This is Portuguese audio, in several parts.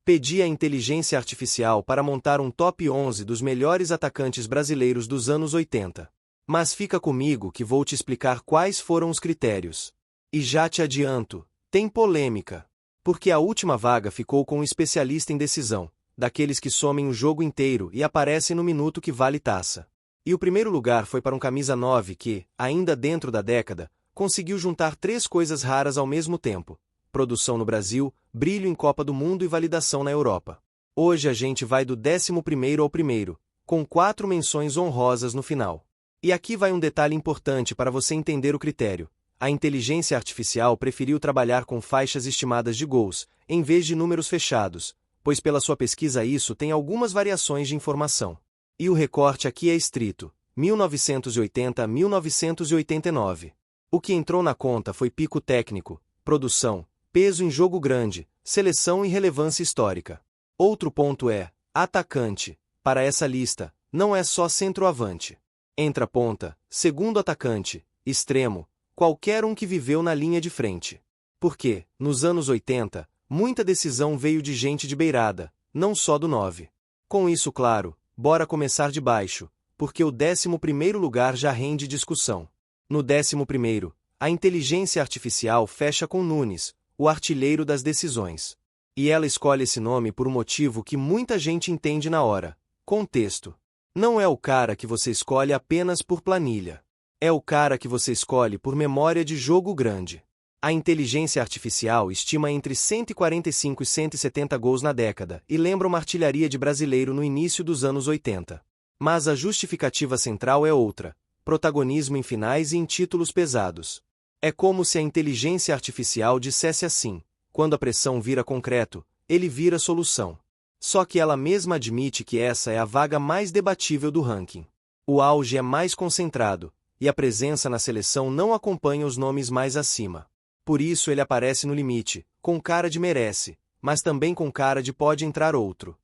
Pedi à inteligência artificial para montar um top 11 dos melhores atacantes brasileiros dos anos 80. Mas fica comigo que vou te explicar quais foram os critérios. E já te adianto, tem polêmica. Porque a última vaga ficou com um especialista em decisão, daqueles que somem o jogo inteiro e aparecem no minuto que vale taça. E o primeiro lugar foi para um camisa 9 que, ainda dentro da década, conseguiu juntar três coisas raras ao mesmo tempo: produção no Brasil, brilho em Copa do Mundo e validação na Europa. Hoje a gente vai do 11º ao primeiro, com 4 menções honrosas no final. E aqui vai um detalhe importante para você entender o critério. A inteligência artificial preferiu trabalhar com faixas estimadas de gols, em vez de números fechados, pois pela sua pesquisa isso tem algumas variações de informação. E o recorte aqui é estrito, 1980 a 1989. O que entrou na conta foi pico técnico, produção, peso em jogo grande, seleção e relevância histórica. Outro ponto é, atacante. Para essa lista, não é só centroavante. Entra ponta, segundo atacante, extremo, qualquer um que viveu na linha de frente. Porque, nos anos 80, muita decisão veio de gente de beirada, não só do 9. Com isso claro, bora começar de baixo, porque o 11º lugar já rende discussão. No 11º, a inteligência artificial fecha com Nunes, o artilheiro das decisões. E ela escolhe esse nome por um motivo que muita gente entende na hora: contexto. Não é o cara que você escolhe apenas por planilha. É o cara que você escolhe por memória de jogo grande. A inteligência artificial estima entre 145 e 170 gols na década e lembra uma artilharia de brasileiro no início dos anos 80. Mas a justificativa central é outra: protagonismo em finais e em títulos pesados. É como se a inteligência artificial dissesse assim: quando a pressão vira concreto, ele vira solução. Só que ela mesma admite que essa é a vaga mais debatível do ranking. O auge é mais concentrado, e a presença na seleção não acompanha os nomes mais acima. Por isso ele aparece no limite, com cara de merece, mas também com cara de pode entrar outro.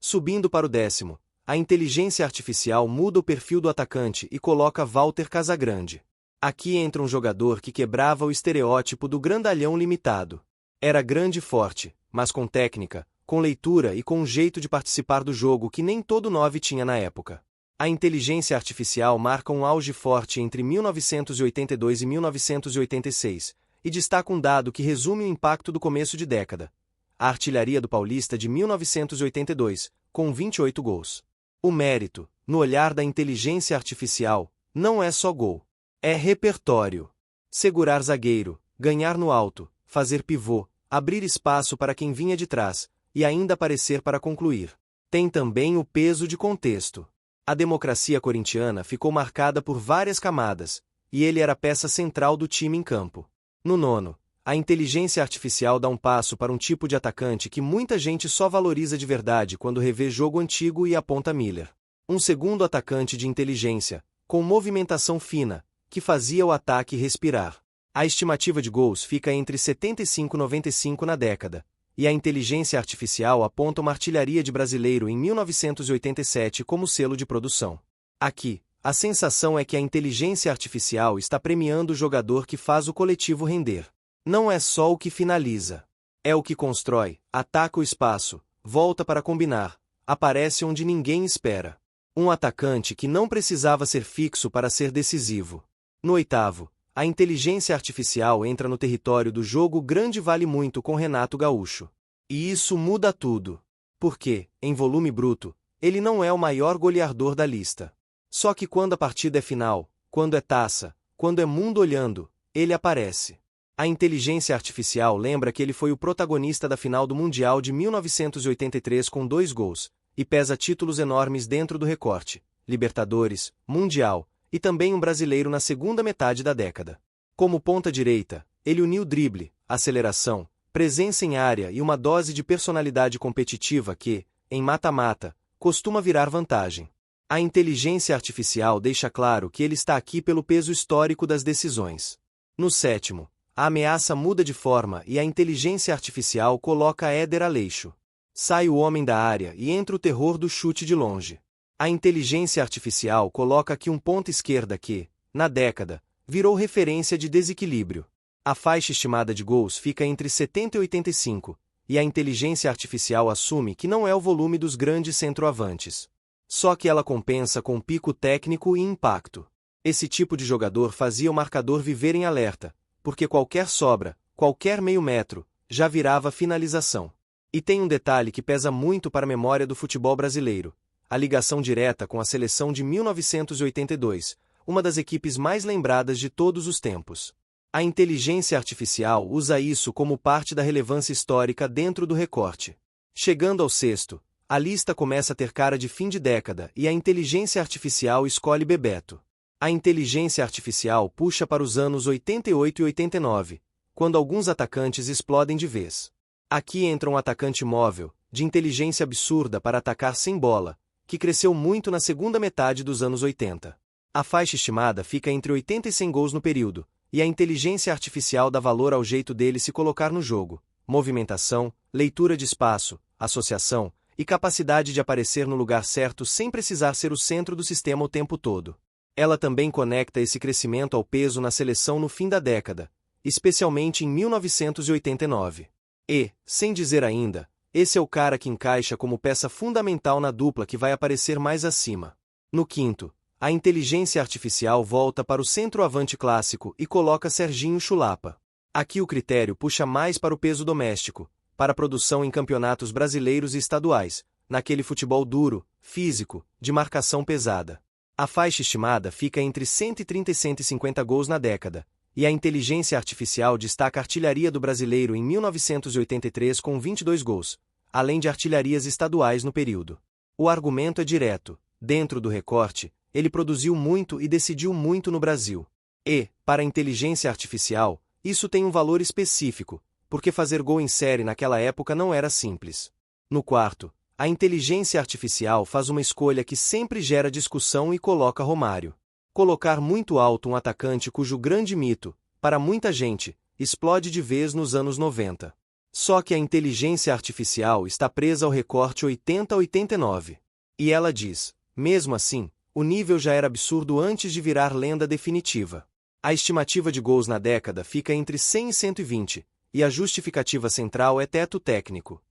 Subindo para o 10º, a inteligência artificial muda o perfil do atacante e coloca Walter Casagrande. Aqui entra um jogador que quebrava o estereótipo do grandalhão limitado. Era grande e forte, mas com técnica, com leitura e com um jeito de participar do jogo que nem todo 9 tinha na época. A inteligência artificial marca um auge forte entre 1982 e 1986, e destaca um dado que resume o impacto do começo de década: a artilharia do Paulista de 1982, com 28 gols. O mérito, no olhar da inteligência artificial, não é só gol. É repertório. Segurar zagueiro, ganhar no alto, fazer pivô, abrir espaço para quem vinha de trás, e ainda aparecer para concluir. Tem também o peso de contexto. A democracia corintiana ficou marcada por várias camadas, e ele era a peça central do time em campo. No 9º, a inteligência artificial dá um passo para um tipo de atacante que muita gente só valoriza de verdade quando revê jogo antigo e aponta Miller. Um segundo atacante de inteligência, com movimentação fina, que fazia o ataque respirar. A estimativa de gols fica entre 75 e 95 na década, e a inteligência artificial aponta uma artilharia de brasileiro em 1987 como selo de produção. Aqui, a sensação é que a inteligência artificial está premiando o jogador que faz o coletivo render. Não é só o que finaliza. É o que constrói, ataca o espaço, volta para combinar, aparece onde ninguém espera. Um atacante que não precisava ser fixo para ser decisivo. No 8º, a inteligência artificial entra no território do jogo grande vale muito com Renato Gaúcho. E isso muda tudo. Porque, em volume bruto, ele não é o maior goleador da lista. Só que quando a partida é final, quando é taça, quando é mundo olhando, ele aparece. A inteligência artificial lembra que ele foi o protagonista da final do Mundial de 1983 com 2 gols, e pesa títulos enormes dentro do recorte: Libertadores, Mundial, e também um brasileiro na segunda metade da década. Como ponta-direita, ele uniu drible, aceleração, presença em área e uma dose de personalidade competitiva que, em mata-mata, costuma virar vantagem. A inteligência artificial deixa claro que ele está aqui pelo peso histórico das decisões. No 7º, a ameaça muda de forma e a inteligência artificial coloca Éder Aleixo. Sai o homem da área e entra o terror do chute de longe. A inteligência artificial coloca aqui um ponta esquerda que, na década, virou referência de desequilíbrio. A faixa estimada de gols fica entre 70 e 85, e a inteligência artificial assume que não é o volume dos grandes centroavantes. Só que ela compensa com pico técnico e impacto. Esse tipo de jogador fazia o marcador viver em alerta, porque qualquer sobra, qualquer meio metro, já virava finalização. E tem um detalhe que pesa muito para a memória do futebol brasileiro: a ligação direta com a seleção de 1982, uma das equipes mais lembradas de todos os tempos. A inteligência artificial usa isso como parte da relevância histórica dentro do recorte. Chegando ao sexto, a lista começa a ter cara de fim de década e a inteligência artificial escolhe Bebeto. A inteligência artificial puxa para os anos 88 e 89, quando alguns atacantes explodem de vez. Aqui entra um atacante móvel, de inteligência absurda para atacar sem bola, que cresceu muito na segunda metade dos anos 80. A faixa estimada fica entre 80 e 100 gols no período, e a inteligência artificial dá valor ao jeito dele se colocar no jogo: movimentação, leitura de espaço, associação e capacidade de aparecer no lugar certo sem precisar ser o centro do sistema o tempo todo. Ela também conecta esse crescimento ao peso na seleção no fim da década, especialmente em 1989. E, sem dizer ainda, esse é o cara que encaixa como peça fundamental na dupla que vai aparecer mais acima. No quinto, a inteligência artificial volta para o centroavante clássico e coloca Serginho Chulapa. Aqui o critério puxa mais para o peso doméstico, para a produção em campeonatos brasileiros e estaduais, naquele futebol duro, físico, de marcação pesada. A faixa estimada fica entre 130 e 150 gols na década, e a inteligência artificial destaca a artilharia do brasileiro em 1983 com 22 gols, além de artilharias estaduais no período. O argumento é direto: dentro do recorte, ele produziu muito e decidiu muito no Brasil. E, para a inteligência artificial, isso tem um valor específico, porque fazer gol em série naquela época não era simples. No quarto, a inteligência artificial faz uma escolha que sempre gera discussão e coloca Romário. Colocar muito alto um atacante cujo grande mito, para muita gente, explode de vez nos anos 90. Só que a inteligência artificial está presa ao recorte 80-89. E ela diz: mesmo assim, o nível já era absurdo antes de virar lenda definitiva. A estimativa de gols na década fica entre 100 e 120, e a justificativa central é teto técnico.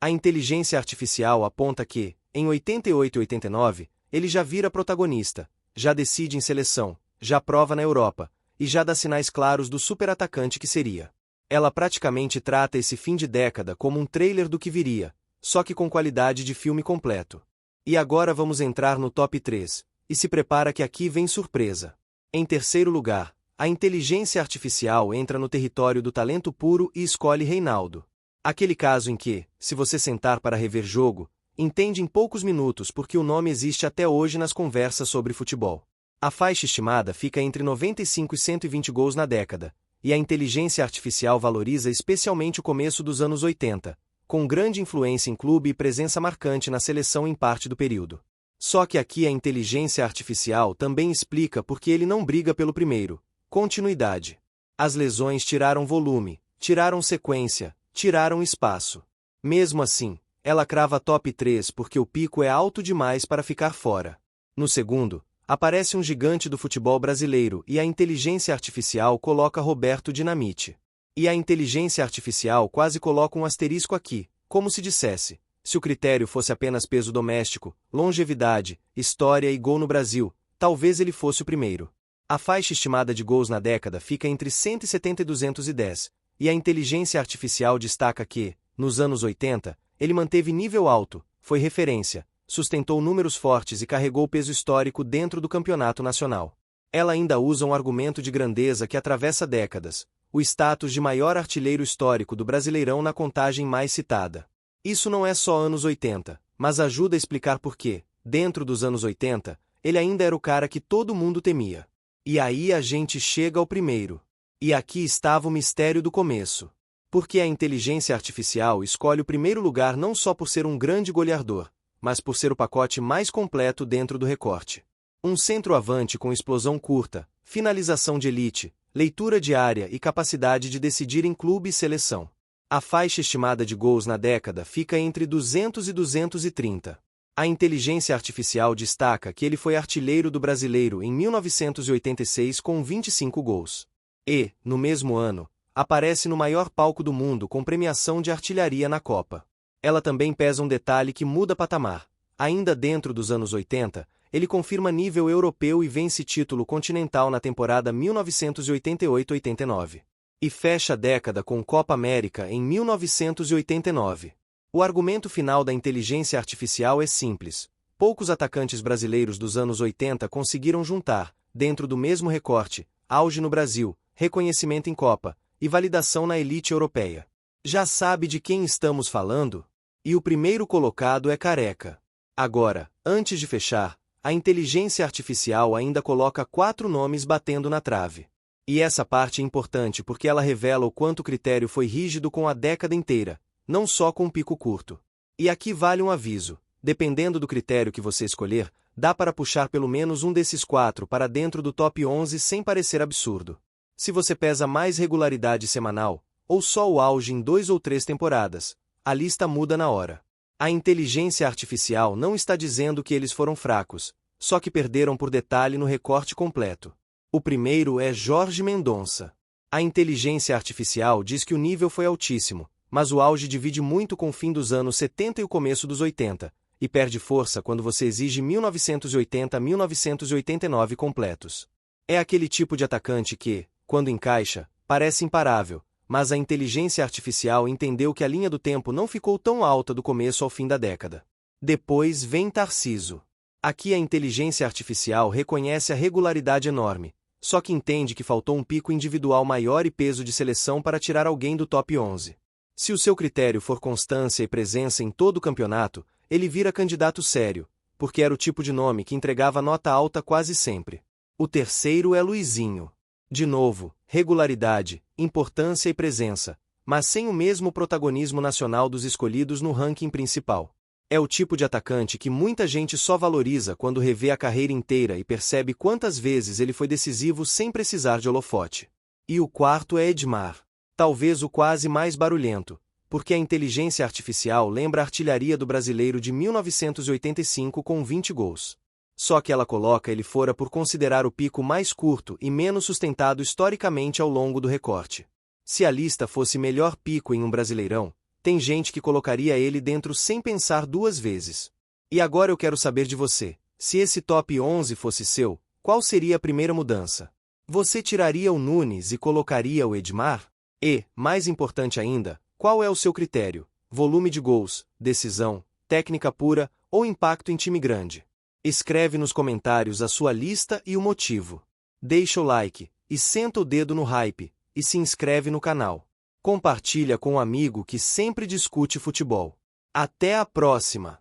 A inteligência artificial aponta que, em 88 e 89, ele já vira protagonista, já decide em seleção, já prova na Europa, e já dá sinais claros do superatacante que seria. Ela praticamente trata esse fim de década como um trailer do que viria, só que com qualidade de filme completo. E agora vamos entrar no top 3, e se prepara que aqui vem surpresa. Em terceiro lugar, a inteligência artificial entra no território do talento puro e escolhe Reinaldo. Aquele caso em que, se você sentar para rever jogo, entende em poucos minutos porque o nome existe até hoje nas conversas sobre futebol. A faixa estimada fica entre 95 e 120 gols na década, e a inteligência artificial valoriza especialmente o começo dos anos 80, com grande influência em clube e presença marcante na seleção em parte do período. Só que aqui a inteligência artificial também explica por que ele não briga pelo primeiro: continuidade. As lesões tiraram volume, tiraram sequência, tiraram espaço. Mesmo assim, ela crava top 3 porque o pico é alto demais para ficar fora. No segundo, aparece um gigante do futebol brasileiro e a inteligência artificial coloca Roberto Dinamite. E a inteligência artificial quase coloca um asterisco aqui, como se dissesse: se o critério fosse apenas peso doméstico, longevidade, história e gol no Brasil, talvez ele fosse o primeiro. A faixa estimada de gols na década fica entre 170 e 210, e a inteligência artificial destaca que, nos anos 80, ele manteve nível alto, foi referência, sustentou números fortes e carregou peso histórico dentro do campeonato nacional. Ela ainda usa um argumento de grandeza que atravessa décadas: o status de maior artilheiro histórico do Brasileirão na contagem mais citada. Isso não é só anos 80, mas ajuda a explicar por que, dentro dos anos 80, ele ainda era o cara que todo mundo temia. E aí a gente chega ao primeiro. E aqui estava o mistério do começo. Porque a inteligência artificial escolhe o primeiro lugar não só por ser um grande goleador, mas por ser o pacote mais completo dentro do recorte. Um centroavante com explosão curta, finalização de elite, leitura de área e capacidade de decidir em clube e seleção. A faixa estimada de gols na década fica entre 200 e 230. A inteligência artificial destaca que ele foi artilheiro do Brasileiro em 1986 com 25 gols. E, no mesmo ano, aparece no maior palco do mundo com premiação de artilharia na Copa. Ela também pesa um detalhe que muda patamar. Ainda dentro dos anos 80, ele confirma nível europeu e vence título continental na temporada 1988-89. E fecha a década com Copa América em 1989. O argumento final da inteligência artificial é simples. Poucos atacantes brasileiros dos anos 80 conseguiram juntar, dentro do mesmo recorte, auge no Brasil, reconhecimento em Copa e validação na elite europeia. Já sabe de quem estamos falando? E o primeiro colocado é Careca. Agora, antes de fechar, a inteligência artificial ainda coloca 4 nomes batendo na trave. E essa parte é importante porque ela revela o quanto o critério foi rígido com a década inteira, não só com um pico curto. E aqui vale um aviso: dependendo do critério que você escolher, dá para puxar pelo menos um desses 4 para dentro do top 11 sem parecer absurdo. Se você pesa mais regularidade semanal, ou só o auge em 2 ou 3 temporadas, a lista muda na hora. A inteligência artificial não está dizendo que eles foram fracos, só que perderam por detalhe no recorte completo. O primeiro é Jorge Mendonça. A inteligência artificial diz que o nível foi altíssimo, mas o auge divide muito com o fim dos anos 70 e o começo dos 80, e perde força quando você exige 1980-1989 completos. É aquele tipo de atacante que, quando encaixa, parece imparável, mas a inteligência artificial entendeu que a linha do tempo não ficou tão alta do começo ao fim da década. Depois vem Tarcísio. Aqui a inteligência artificial reconhece a regularidade enorme, só que entende que faltou um pico individual maior e peso de seleção para tirar alguém do top 11. Se o seu critério for constância e presença em todo o campeonato, ele vira candidato sério, porque era o tipo de nome que entregava nota alta quase sempre. O terceiro é Luizinho. De novo, regularidade, importância e presença, mas sem o mesmo protagonismo nacional dos escolhidos no ranking principal. É o tipo de atacante que muita gente só valoriza quando revê a carreira inteira e percebe quantas vezes ele foi decisivo sem precisar de holofote. E o quarto é Edmar. Talvez o quase mais barulhento, porque a inteligência artificial lembra a artilharia do brasileiro de 1985 com 20 gols. Só que ela coloca ele fora por considerar o pico mais curto e menos sustentado historicamente ao longo do recorte. Se a lista fosse melhor pico em um Brasileirão, tem gente que colocaria ele dentro sem pensar 2 vezes. E agora eu quero saber de você, se esse top 11 fosse seu, qual seria a primeira mudança? Você tiraria o Nunes e colocaria o Edmar? E, mais importante ainda, qual é o seu critério? Volume de gols, decisão, técnica pura ou impacto em time grande? Escreve nos comentários a sua lista e o motivo. Deixa o like, e senta o dedo no hype, e se inscreve no canal. Compartilha com um amigo que sempre discute futebol. Até a próxima!